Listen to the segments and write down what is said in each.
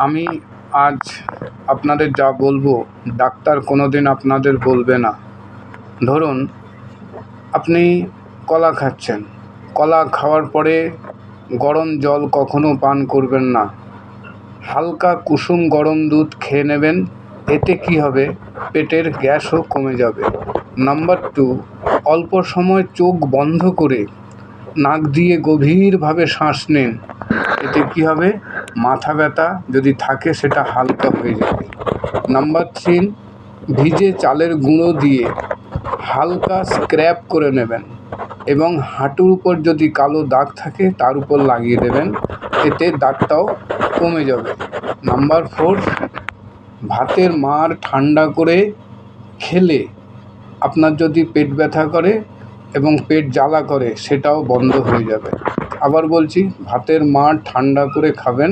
আমি আজ আপনাদের যা বলবো ডাক্তার কোনোদিন আপনাদের বলবে না। ধরুন আপনি কলা খাচ্ছেন, কলা খাওয়ার পরে গরম জল কখনো পান করবেন না, হালকা কুসুম গরম দুধ খেয়ে নেবেন। এতে কি হবে, পেটের গ্যাসও কমে যাবে। নাম্বার 2, অল্প সময় চোখ বন্ধ করে নাক দিয়ে গভীরভাবে শ্বাস নিন। এতে কি হবে, মাথা ব্যথা যদি থাকে সেটা হালকা হয়ে যাবে। নাম্বার 3, ভিজে চালের গুঁড়ো দিয়ে হালকা স্ক্র্যাব করে নেবেন এবং হাঁটুর উপর যদি কালো দাগ থাকে তার উপর লাগিয়ে দেবেন, এতে দাগটাও কমে যাবে। নাম্বার 4, ভাতের মাড় ঠান্ডা করে খেলে আপনার যদি পেট ব্যথা করে এবং পেট জ্বালা করে সেটাও বন্ধ হয়ে যাবে। আবার বলছি, ভাতের মাড় ঠান্ডা করে খাবেন,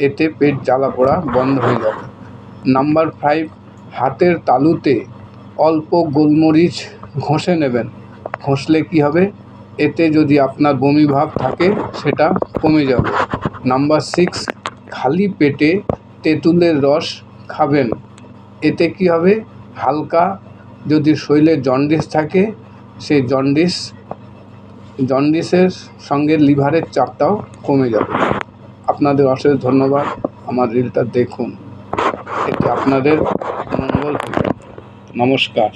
এতে পেট জ্বালা পোড়া বন্ধ হয়ে যাবে। নাম্বার 5, হাতের তালুতে অল্প গোলমরিচ ঘষে নেবেন। ঘষলে কি হবে, এতে যদি আপনার বমি ভাব থাকে সেটা কমে যাবে। নাম্বার 6, খালি পেটে তেঁতুলের রস খাবেন। এতে কি হবে, হালকা যদি শরীরে জন্ডিস থাকে সেই জন্ডিসের সঙ্গে লিভারের চাপটাও কমে যাবে। আপনাদের অশেষ ধন্যবাদ। আমার রিলটা দেখুন, এতে আপনাদের মঙ্গল হবে। নমস্কার।